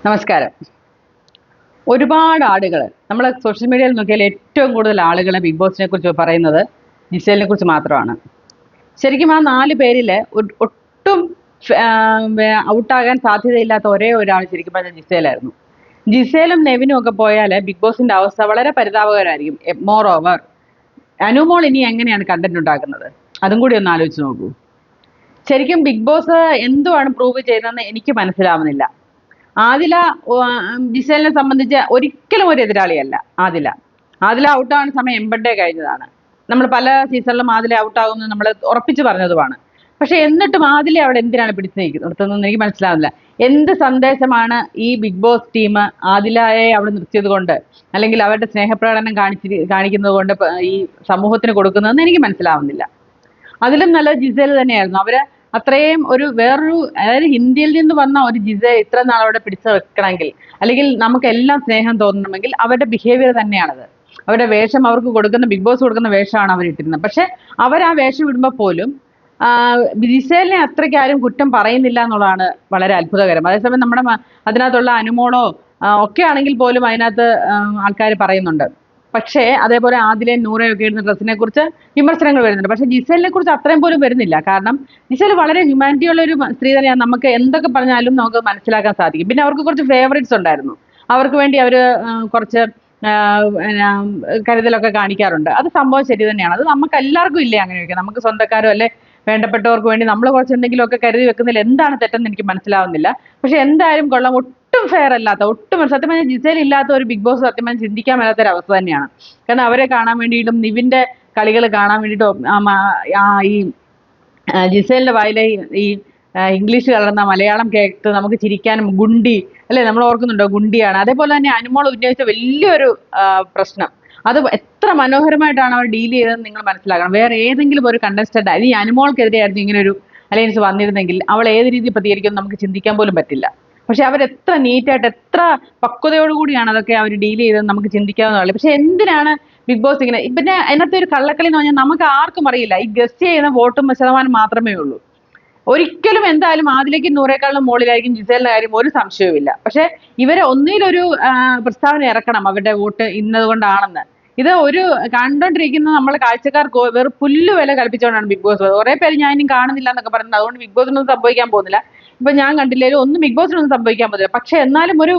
നമസ്കാരം. ഒരുപാട് ആളുകൾ നമ്മൾ സോഷ്യൽ മീഡിയയിൽ നോക്കിയാൽ ഏറ്റവും കൂടുതൽ ആളുകൾ ബിഗ് ബോസിനെ കുറിച്ച് പറയുന്നത് ജിസേലിനെ കുറിച്ച് മാത്രമാണ്. ശരിക്കും ആ 4 പേരിൽ ഒട്ടും ഔട്ടാകാൻ സാധ്യതയില്ലാത്ത ഒരേ ഒരാൾ ശരിക്കും പറഞ്ഞാൽ ജിസേലായിരുന്നു. ജിസേലും നെവിനും ഒക്കെ പോയാൽ ബിഗ് ബോസിന്റെ അവസ്ഥ വളരെ പരിതാപകരമായിരിക്കും. മോർ ഓവർ അനുമോൾ ഇനി എങ്ങനെയാണ് കണ്ടന്റ് ഉണ്ടാക്കുന്നത്, അതും കൂടി ഒന്ന് ആലോചിച്ച് നോക്കൂ. ശരിക്കും ബിഗ് ബോസ് എന്തുവാണ് പ്രൂവ് ചെയ്തതെന്ന് എനിക്ക് മനസ്സിലാവുന്നില്ല. ആദില ജിസേലിനെ സംബന്ധിച്ച് ഒരിക്കലും ഒരു എതിരാളിയല്ല ആദില. ആദില ഔട്ടാവുന്ന സമയം എംബഡേ കഴിഞ്ഞതാണ്. നമ്മൾ പല സീസണിലും ആദില ഔട്ടാകുമെന്ന് നമ്മൾ ഉറപ്പിച്ചു പറഞ്ഞതുമാണ്. പക്ഷെ എന്നിട്ടും ആദില അവിടെ എന്തിനാണ് പിടിച്ചു നിർത്തുന്നതെന്ന് എനിക്ക് മനസ്സിലാവുന്നില്ല. എന്ത് സന്ദേശമാണ് ഈ ബിഗ് ബോസ് ടീം ആദിലയെ അവിടെ നിർത്തിയത് കൊണ്ട്, അല്ലെങ്കിൽ അവരുടെ സ്നേഹപ്രകടനം കാണിക്കുന്നത് കൊണ്ട് ഈ സമൂഹത്തിന് കൊടുക്കുന്നതെന്ന് എനിക്ക് മനസ്സിലാവുന്നില്ല. അതിലും നല്ലത് ജിസേൽ തന്നെയായിരുന്നു. അവര് അത്രയും ഒരു വേറൊരു, അതായത് ഇന്ത്യയിൽ നിന്ന് വന്ന ഒരു ജിസേൽ ഇത്ര നാൾ അവിടെ പിടിച്ചു വെക്കണമെങ്കിൽ, അല്ലെങ്കിൽ നമുക്ക് എല്ലാം സ്നേഹം തോന്നണമെങ്കിൽ അവരുടെ ബിഹേവിയർ തന്നെയാണത്. അവരുടെ വേഷം, അവർക്ക് കൊടുക്കുന്ന ബിഗ് ബോസ് കൊടുക്കുന്ന വേഷമാണ് അവർ ഇട്ടിരുന്നത്. പക്ഷെ അവർ ആ വേഷം ഇടുമ്പോൾ പോലും ജിസേലിനെ അത്രയ്ക്ക് ആരും കുറ്റം പറയുന്നില്ല എന്നുള്ളതാണ് വളരെ അത്ഭുതകരം. അതേസമയം നമ്മുടെ അതിനകത്തുള്ള അനുമോളോ ഒക്കെ ആണെങ്കിൽ പോലും അതിനകത്ത് ആൾക്കാർ പറയുന്നുണ്ട്. പക്ഷേ അതേപോലെ ആദിലയും നൂറയും ഒക്കെ ഇടുന്ന ഡ്രസ്സിനെ കുറിച്ച് വിമർശനങ്ങൾ വരുന്നുണ്ട്. പക്ഷെ ജിസേലിനെ കുറിച്ച് അത്രയും പോലും വരുന്നില്ല. കാരണം ജിസേൽ വളരെ ഹ്യൂമാനിറ്റി ഉള്ള ഒരു സ്ത്രീ തന്നെയാണ്. നമുക്ക് എന്തൊക്കെ പറഞ്ഞാലും നമുക്ക് മനസ്സിലാക്കാൻ സാധിക്കും. പിന്നെ അവർക്ക് കുറച്ച് ഫേവറേറ്റ്സ് ഉണ്ടായിരുന്നു. അവർക്ക് വേണ്ടി അവർ കുറച്ച് കരുതലൊക്കെ കാണിക്കാറുണ്ട്. അത് സംഭവം ശരി തന്നെയാണ്. അത് നമുക്ക് എല്ലാവർക്കും ഇല്ലേ അങ്ങനെയൊക്കെ. നമുക്ക് സ്വന്തക്കാരോ അല്ലെ വേണ്ടപ്പെട്ടവർക്ക് വേണ്ടി നമ്മൾ കുറച്ച് എന്തെങ്കിലുമൊക്കെ കരുതി വെക്കുന്നതിൽ എന്താണ് തെറ്റെന്ന് എനിക്ക് മനസ്സിലാവുന്നില്ല. പക്ഷെ എന്തായാലും കൊള്ളാം. ഒട്ടും ഫെയർ അല്ലാത്ത, ഒട്ടും സത്യം പറഞ്ഞാൽ ജിസേൽ ഇല്ലാത്ത ഒരു ബിഗ് ബോസ് സത്യം പറഞ്ഞാൽ ചിന്തിക്കാൻ മേലാത്ത ഒരു അവസ്ഥ തന്നെയാണ്. കാരണം അവരെ കാണാൻ വേണ്ടിയിട്ടും നിവിന്റെ കളികൾ കാണാൻ വേണ്ടിയിട്ടും ഈ ജിസേലിന്റെ വായിലെ ഈ ഇംഗ്ലീഷ് കലർന്ന മലയാളം കേട്ട് നമുക്ക് ചിരിക്കാനും, ഗുണ്ടി അല്ലെ, നമ്മൾ ഓർക്കുന്നുണ്ടോ ഗുണ്ടിയാണ്. അതേപോലെ തന്നെ അനുമോൾ ഉന്നയിച്ച വലിയൊരു പ്രശ്നം, അത് എത്ര മനോഹരമായിട്ടാണ് അവർ ഡീൽ ചെയ്തതെന്ന് നിങ്ങൾ മനസ്സിലാക്കണം. വേറെ ഏതെങ്കിലും ഒരു കണ്ടസ്റ്റന്റ്, ഈ അനുമോൾക്കെതിരെയായിരുന്നു ഇങ്ങനെ ഒരു അലയൻസ് വന്നിരുന്നെങ്കിൽ അവൾ ഏത് രീതിയിൽ പ്രതികരിക്കും നമുക്ക് ചിന്തിക്കാൻ പോലും പറ്റില്ല. പക്ഷെ അവരെത്ര നീറ്റായിട്ട്, എത്ര പക്വതയോടുകൂടിയാണ് അതൊക്കെ അവർ ഡീൽ ചെയ്തതെന്ന് നമുക്ക് ചിന്തിക്കാവുന്നതേ. പക്ഷെ എന്തിനാണ് ബിഗ് ബോസ് ഇങ്ങനെ? പിന്നെ അതിനകത്ത് ഒരു കള്ളക്കളി എന്ന് പറഞ്ഞാൽ നമുക്ക് ആർക്കും അറിയില്ല. ഈ ഗസ്റ്റ് ചെയ്യുന്ന വോട്ടും ശതമാനം മാത്രമേ ഉള്ളൂ. ഒരിക്കലും എന്തായാലും ആദിലേക്കും നൂറേക്കാളും മുകളിലായിരിക്കും ജിസേലിന്റെ കാര്യം, ഒരു സംശയവുമില്ല. പക്ഷെ ഇവരെ ഒന്നിലൊരു പ്രസ്താവന ഇറക്കണം അവരുടെ വോട്ട് ഇന്നതുകൊണ്ടാണെന്ന്. ഇത് ഒരു കണ്ടോണ്ടിരിക്കുന്ന നമ്മളെ കാഴ്ചക്കാർക്ക് വെറും പുല്ല് വില കൽപ്പിച്ചുകൊണ്ടാണ് ബിഗ് ബോസ്. കുറെ പേര് ഞാൻ ഇനി കാണുന്നില്ല എന്നൊക്കെ പറയുന്നത്. അതുകൊണ്ട് ബിഗ് ബോസിനൊന്നും സംഭവിക്കാൻ പോകുന്നില്ല. ഇപ്പൊ ഞാൻ കണ്ടില്ലേലും ഒന്നും ബിഗ് ബോസിനൊന്നും സംഭവിക്കാൻ പോകുന്നില്ല. പക്ഷെ എന്നാലും ഒരു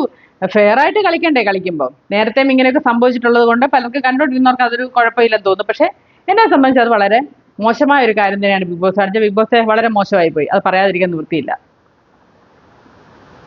ഫെയർ ആയിട്ട് കളിക്കണ്ടേ കളിക്കുമ്പോൾ? നേരത്തെ ഇങ്ങനെയൊക്കെ സംഭവിച്ചിട്ടുള്ളത് കൊണ്ട് പലർക്ക് കണ്ടോണ്ടിരുന്നവർക്ക് അതൊരു കുഴപ്പമില്ലെന്ന് തോന്നുന്നു. പക്ഷെ എന്നെ സംബന്ധിച്ച് അത് വളരെ മോശമായ ഒരു കാര്യം തന്നെയാണ് ബിഗ് ബോസ് കാണിച്ചത്. ബിഗ് ബോസ് വളരെ മോശമായി പോയി. അത് പറയാതിരിക്കാൻ നിവൃത്തിയില്ല.